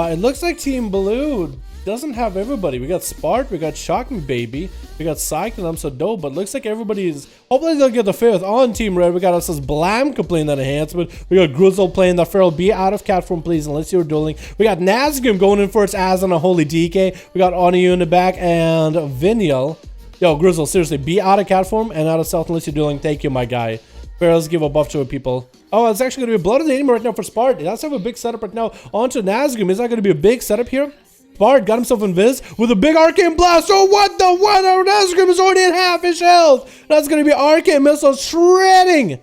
It looks like Team Blue doesn't have everybody. We got Spart, we got Shock Me Baby, we got Psych, and I'm so dope, but looks like everybody's... Hopefully they'll get the 5th. On Team Red, we got us as Blamka playing that enhancement. We got Grizzle playing the Feral. Be out of cat form, please, unless you're dueling. We got Nazgûm going in for its ass on a Holy DK. We got Oniyu in the back, and Viniel. Yo, Grizzle, seriously, be out of cat form and out of stealth unless you're dueling. Thank you, my guy. Ferals give a buff to it, people. Oh, it's actually going to be Blood of the Enemy right now for Spart. That's have a big setup right now. On to Nazgûm. Is that going to be a big setup here? Spart got himself invis with a big Arcane Blast. Oh, what the what? Our Nazgûm is already at half his health. That's going to be Arcane Missile shredding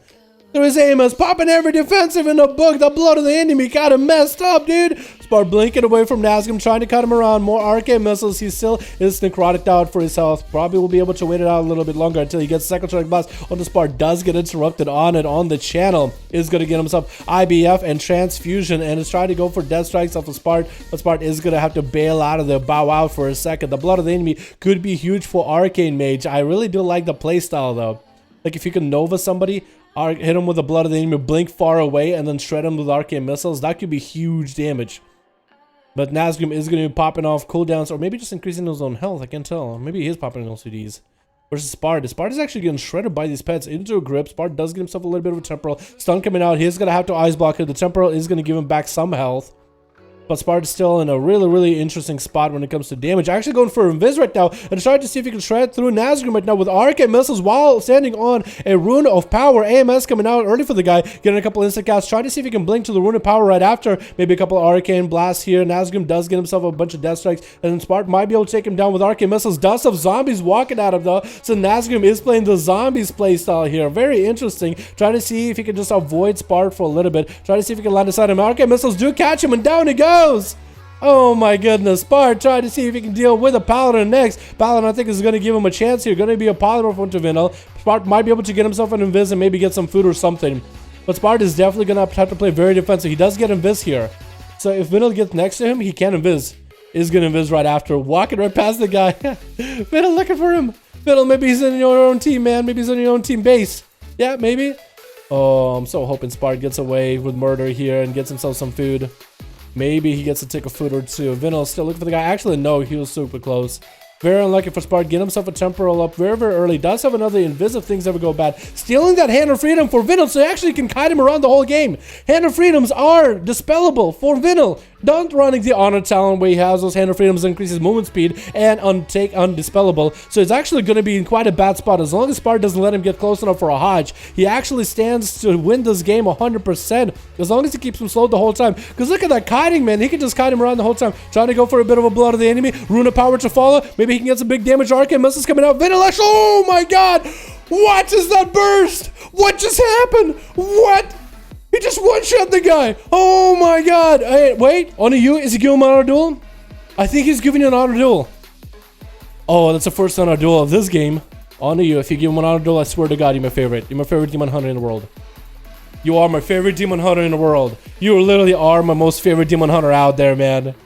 through his Amos, popping every defensive in the book. The Blood of the Enemy got him messed up, dude. Spart blinking away from Nazgûm, trying to cut him around. More Arcane Missiles. He still is necrotic out for his health. Probably will be able to wait it out a little bit longer until he gets second strike blast. On the Spart does get interrupted on it on the channel. Is going to get himself IBF and Transfusion and is trying to go for death strikes off of Spart. But Spart is going to have to bail out of there, bow out for a second. The Blood of the Enemy could be huge for Arcane Mage. I really do like the playstyle though. Like if you can Nova somebody, hit him with the Blood of the Enemy, blink far away, and then shred him with Arcane Missiles, that could be huge damage. But Nazgûm is going to be popping off cooldowns, or maybe just increasing his own health. I can't tell. Maybe he is popping LCDs. Versus Spart. Spart is actually getting shredded by these pets into a grip. Spart does get himself a little bit of a temporal. Stun coming out. He's going to have to ice block it. The temporal is going to give him back some health. But Spart is still in a really interesting spot when it comes to damage. Actually going for Invis right now and trying to see if he can shred through Nazgûm right now with Arcane Missiles while standing on a Rune of Power. AMS coming out early for the guy, getting a couple instant casts, trying to see if he can blink to the Rune of Power right after. Maybe a couple Arcane Blasts here. Nazgûm does get himself a bunch of death strikes, and then Spart might be able to take him down with Arcane Missiles. Dust of zombies walking at him though, so Nazgûm is playing the zombies playstyle here. Very interesting. Trying to see if he can just avoid Spart for a little bit. Trying to see if he can land aside him. Arcane Missiles do catch him, and down he goes. Oh my goodness, Spart trying to see if he can deal with a Paladin next. Paladin, I think, is going to give him a chance here. Going to be a Polymorph onto Vinel. Spart might be able to get himself an Invis and maybe get some food or something. But Spart is definitely going to have to play very defensive. He does get Invis here. So if Vinel gets next to him, he can Invis. Is going to Invis right after. Walking right past the guy. Vinel looking for him. Vinel, maybe he's in your own team, man. Maybe he's in your own team base. Yeah, maybe. Oh, I'm so hoping Spart gets away with murder here and gets himself some food. Maybe he gets to take a food or two. Vinel still looking for the guy. Actually, no, he was super close. Very unlucky for Spart. Get himself a temporal up very early. Does have another Invis if things ever go bad. Stealing that Hand of Freedom for Vinel so he actually can kite him around the whole game. Hand of Freedoms are dispellable for Vinel. Not running the Honor Talent where he has those Hand of Freedoms, increases movement speed and undispellable. So it's actually going to be in quite a bad spot. As long as Spart doesn't let him get close enough for a Hodge, he actually stands to win this game 100%. As long as he keeps him slowed the whole time. Because look at that kiting, man. He can just kite him around the whole time. Trying to go for a bit of a Blood of the Enemy. Rune of Power to follow. Maybe he can get some big damage. Arcane Missiles coming out. Vinilesh. Oh my god. What is that burst? What just happened? What? He just one-shot the guy. Oh my god. Hey, wait. On you, is he giving him an auto duel? I think he's giving you an auto duel. Oh, that's the first auto duel of this game. On you, if you give him an auto duel, I swear to god, you're my favorite. You're my favorite demon hunter in the world. You are my favorite demon hunter in the world. You literally are my most favorite demon hunter out there, man.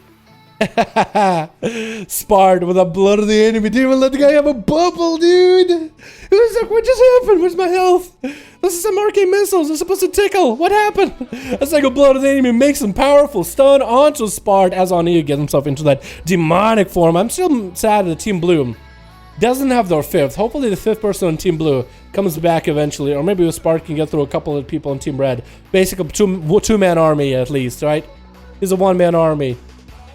Spart with a Blood of the Enemy. Didn't even let the guy have a bubble, dude. It was like, what just happened? Where's my health? This is some Arcane Missiles. They're supposed to tickle. What happened? That's like a Blood of the Enemy makes some powerful stun onto Spart as Oniyu gets himself into that demonic form. I'm still sad that Team Blue doesn't have their 5th. Hopefully the 5th person on Team Blue comes back eventually, or maybe Spart can get through a couple of people on Team Red. Basically, two-man army at least, right? He's a one-man army.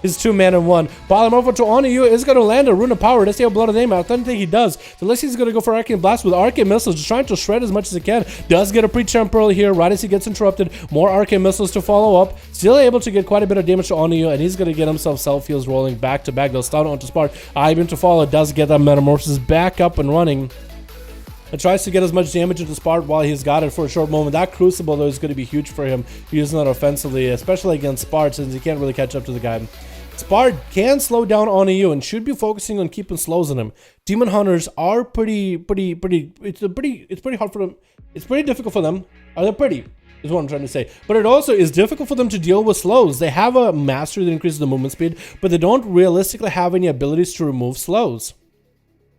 He's 2-man and 1. Polymorph to Oniyu is going to land a Rune of Power. Let's see how Blood of the Enemy. I don't think he does. So unless he's going to go for Arcane Blast with Arcane Missiles, just trying to shred as much as he can. Does get a pre-temporal here right as he gets interrupted. More Arcane Missiles to follow up. Still able to get quite a bit of damage to Oniyu, and he's going to get himself self-heals rolling back to back. They'll stun onto Spart. Ivan to follow. Does get that Metamorphosis back up and running. And tries to get as much damage into Spart while he's got it for a short moment. That Crucible, though, is going to be huge for him using that offensively, especially against Spart, since he can't really catch up to the guy. Spart can slow down on you and should be focusing on keeping slows on him. Demon Hunters are pretty hard for them. It's pretty difficult for them. They're pretty, is what I'm trying to say. But it also is difficult for them to deal with slows. They have a mastery that increases the movement speed, but they don't realistically have any abilities to remove slows.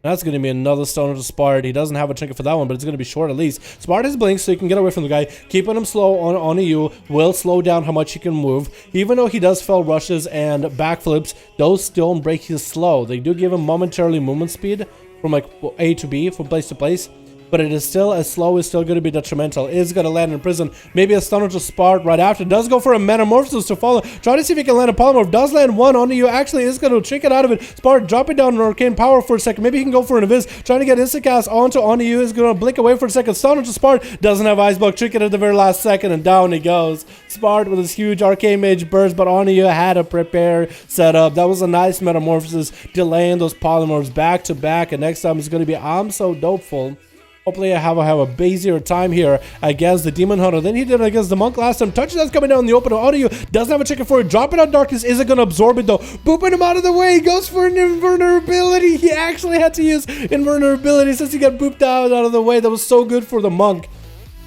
That's going to be another stone to Spart. He doesn't have a trinket for that one, but it's going to be short at least. Spart has Blink, so you can get away from the guy. Keeping him slow on EU will slow down how much he can move. Even though he does fell rushes and backflips, those don't break his slow. They do give him momentarily movement speed from like A to B, from place to place. But it is still, as slow is still going to be detrimental. Is going to land in prison. Maybe a stunner to Spart right after. Does go for a metamorphosis to follow. Try to see if he can land a polymorph. Does land one on you. Actually is going to trick it out of it. Spart dropping down an arcane power for a second. Maybe he can go for an Abyss. Trying to get instant cast onto you. Is going to blink away for a second. Stunner to Spart. Doesn't have Ice Block. Trick it at the very last second. And down he goes. Spart with his huge arcane mage burst. But you had a prepare setup. That was a nice metamorphosis. Delaying those polymorphs back to back. And next time it's going to be I'm so dopeful. Hopefully I have a easier time here against the Demon Hunter than he did against the Monk last time. Touchdowns coming down in the open. Audio doesn't have a chicken for it. Dropping out Darkness isn't going to absorb it though. Booping him out of the way. He goes for an invulnerability. He actually had to use invulnerability since he got booped out of the way. That was so good for the Monk.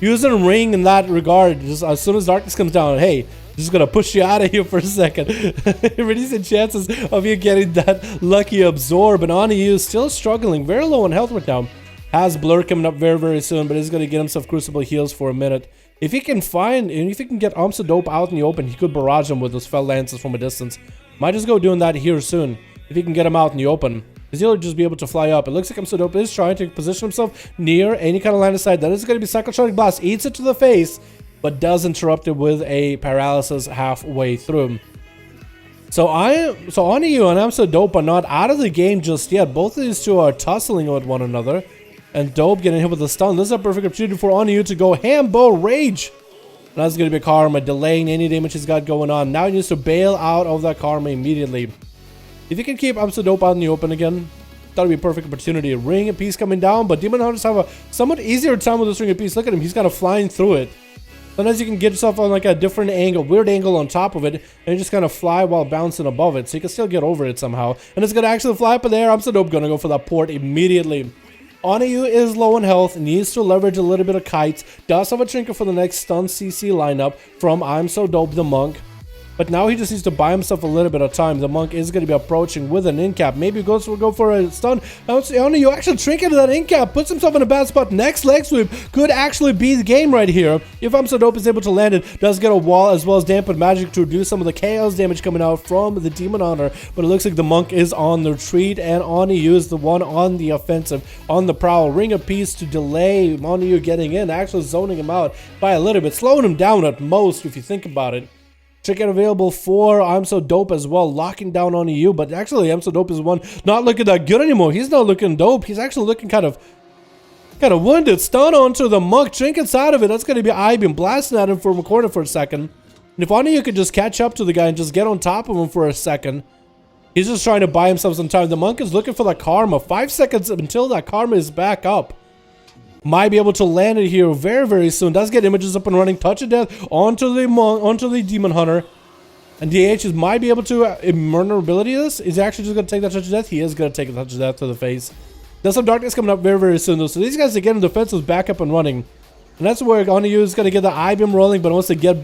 Using Ring in that regard, just as soon as Darkness comes down, hey, just gonna push you out of here for a second. Reducing chances of you getting that lucky absorb. And Oniyu is still struggling. Very low on health right now. Has Blur coming up very soon, but he's going to get himself Crucible heals for a minute. If he can find, and if he can get Dope out in the open, he could barrage him with those fell lances from a distance. Might just go doing that here soon. If he can get him out in the open, because he'll just be able to fly up. It looks like Dope is trying to position himself near any kind of line of sight. That is going to be Cyclotronic Blast. Eats it to the face, but does interrupt it with a paralysis halfway through. So Oniyu and Dope are not out of the game just yet. Both of these two are tussling with one another. And Dope getting hit with a stun. This is a perfect opportunity for Oniyu to go Hambo Rage. And that's going to be Karma, delaying any damage he's got going on. Now he needs to bail out of that Karma immediately. If he can keep Dope out in the open again, that would be a perfect opportunity. Ring of Peace coming down, but Demon Hunters have a somewhat easier time with this Ring of Peace. Look at him, he's kind of flying through it. Sometimes you can get yourself on like a different angle, weird angle on top of it, and you just kind of fly while bouncing above it. So you can still get over it somehow. And it's going to actually fly up in the air. Dope going to go for that port immediately. Oniyu is low on health, needs to leverage a little bit of kites, does have a trinket for the next stun CC lineup from I'm So Dope the Monk. But now he just needs to buy himself a little bit of time. The Monk is going to be approaching with an in-cap. Maybe he will go for a stun. Oniyu actually trinketed that in-cap, puts himself in a bad spot. Next leg sweep could actually be the game right here. If I'm So Dope is able to land it, does get a wall as well as dampened magic to reduce some of the chaos damage coming out from the Demon Hunter. But it looks like the Monk is on the retreat and Oniyu is the one on the offensive, on the prowl. Ring of Peace to delay Oniyu getting in, actually zoning him out by a little bit, slowing him down at most if you think about it. Trinket available for I'm So Dope as well, locking down on EU, but actually I'm So Dope is one not looking that good anymore. He's not looking dope. He's actually looking kind of wounded. Stun onto the Monk, trinkets out of it. That's going to be I-beam blasting at him from a corner for a second. And if only you could just catch up to the guy and just get on top of him for a second. He's just trying to buy himself some time. The Monk is looking for the Karma. 5 seconds until that Karma is back up. Might be able to land it here very soon. Does get images up and running. Touch of Death onto the Demon Hunter. And DH might be able to invulnerability this. Is he actually just going to take that Touch of Death? He is going to take a Touch of Death to the face. There's some Darkness coming up very soon though. So these guys again in defense back up and running. And that's where Oniyu is going to get the I-beam rolling, but wants to get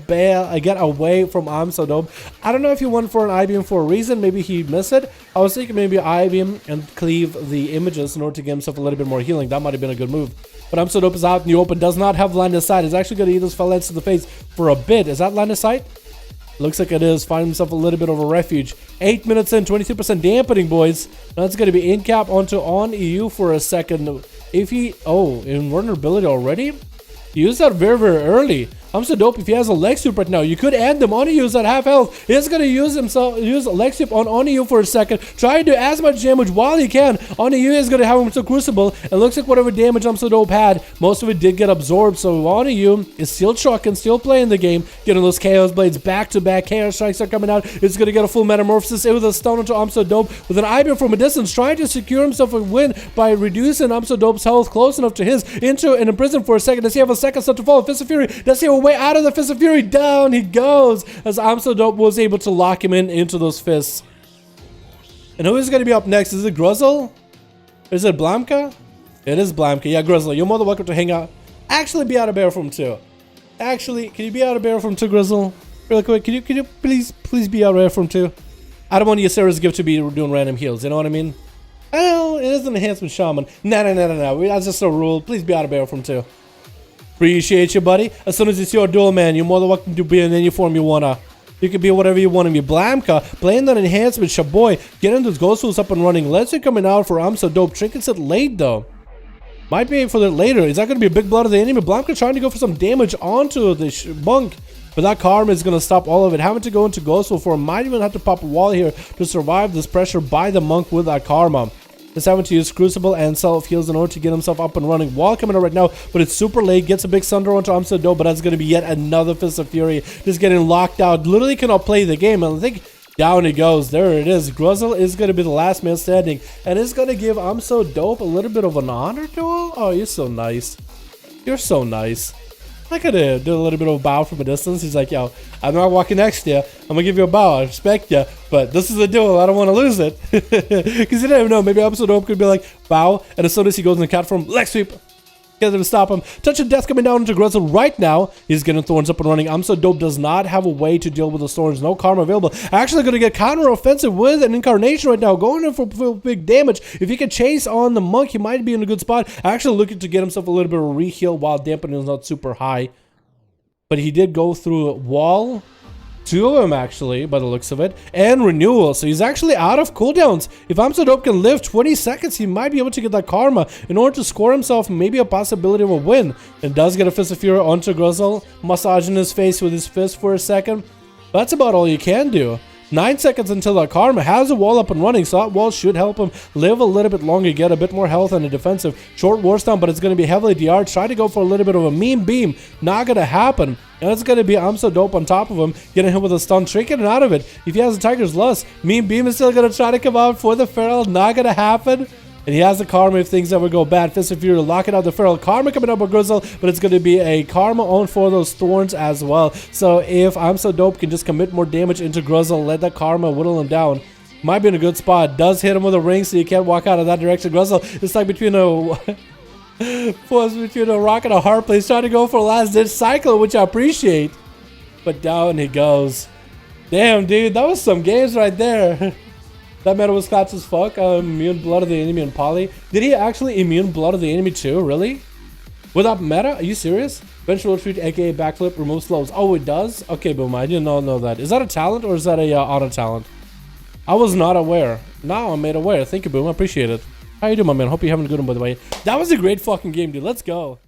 away from I'm So Dope. I don't know if he went for an I-beam for a reason. Maybe he missed it. I was thinking maybe I-beam and cleave the images in order to give himself a little bit more healing. That might have been a good move. But I'm So Dope is out in the open. Does not have line of sight. He's actually going to eat those phalanx to the face for a bit. Is that line of sight? Looks like it is. Find himself a little bit of a refuge. 8 minutes in, 22% dampening, boys. That's going to be in cap onto on EU for a second. If he... Oh, invulnerability already? He used that very early. I'm So Dope if he has a leg sweep right now. You could end him. Oniyu is at half health. He's going to use a leg sweep on Oniyu for a second. Try to do as much damage while he can. Oniyu is going to have him to Crucible. It looks like whatever damage I'm So Dope had, most of it did get absorbed. So Oniyu is still trucking, still playing the game. Getting those Chaos Blades back to back. Chaos Strikes are coming out. It's going to get a full metamorphosis. It was a stun onto I'm So Dope with an I-beam from a distance. Trying to secure himself a win by reducing I'm So Dope's health close enough to his. Into and in prison for a second. Does he have a second step to follow? Fist of Fury. Does he have a way out of the Fist of Fury? Down he goes as I'm So Dope was able to lock him into those fists. And who is going to be up next? Is it Gruzzle? Is it Blamka? It is Blamka. Yeah, Gruzzle, you're more than welcome to hang out. Actually, be out of bear from 2. Actually, can you be out of bear from 2, Grizzle? Really quick, can you please be out of bear from 2? I don't want your Sarah's gift to be doing random heals, you know what I mean? Well, it is an enhancement shaman. No. That's just a rule. Please be out of bear from 2. Appreciate you, buddy. As soon as it's your duel, man, you're more than welcome to be in any form you wanna. You can be whatever you want to be. Blamka, playing that enhancement, Shaboy, getting those ghost tools up and running. Leslie coming out for I'm So Dope. Trinkets it late though. Might be for that later. Is that going to be a big blood of the enemy? Blamka trying to go for some damage onto the monk. But that karma is going to stop all of it. Having to go into Ghost Soul for him. Might even have to pop a wall here to survive this pressure by the monk with that karma. Just having to use Crucible and self-heals in order to get himself up and running. Wall coming out right now, but it's super late. Gets a big Sunder onto Amsterdam, but that's going to be yet another Fist of Fury. Just getting locked out. Literally cannot play the game. And I think down he goes. There it is. Gruzzle is going to be the last man standing. And it's going to give I'm So Dope a little bit of an honor duel. Oh, you're so nice. You're so nice. I could do a little bit of a bow from a distance. He's like, yo, I'm not walking next to you. I'm going to give you a bow. I respect you. But this is a duel. I don't want to lose it. Because you never know. Maybe I'm So Dope could be like, bow. And as soon as he goes in the cat form, leg sweep. Get him to stop him. Touch of Death coming down into Gruzzle right now. He's getting Thorns up and running. I'm So Dope does not have a way to deal with the Thorns. No karma available. Actually going to get counter offensive with an Incarnation right now. Going in for big damage. If he can chase on the monk, he might be in a good spot. Actually looking to get himself a little bit of a re-heal while dampening is not super high. But he did go through wall. 2 of them actually, by the looks of it, and renewal. So he's actually out of cooldowns. If I'm So Dope can live 20 seconds, he might be able to get that karma in order to score himself maybe a possibility of a win. And does get a Fist of Fury onto Gruzzle, massaging his face with his fist for a second. That's about all you can do. 9 seconds until that karma has a wall up and running, so that wall should help him live a little bit longer, get a bit more health and a defensive. Short war stun, but it's going to be heavily DR'd. Try to go for a little bit of a meme beam. Not going to happen. And it's going to be I'm So Dope on top of him, getting him with a stun, tricking it out of it. If he has a Tiger's Lust, meme beam is still going to try to come out for the Feral. Not going to happen. And he has the karma if things ever go bad. Fist of Fury locking out the Feral. Karma coming up with Grizzle, but it's going to be a karma on for those Thorns as well. So if I'm So Dope can just commit more damage into Grizzle, let that karma whittle him down. Might be in a good spot. Does hit him with a ring, so you can't walk out of that direction. Grizzle is like between a between a rock and a hard place, trying to go for a last ditch cycle, which I appreciate. But down he goes. Damn, dude, that was some games right there. That meta was clutch as fuck. Immune blood of the enemy and poly. Did he actually immune blood of the enemy too? Really? Without meta? Are you serious? Vengeful retreat, aka backflip, remove slows. Oh, it does? Okay, boom. I did not know that. Is that a talent or is that a auto talent? I was not aware. Now I'm made aware. Thank you, boom. I appreciate it. How you doing, my man? Hope you're having a good one, by the way. That was a great fucking game, dude. Let's go.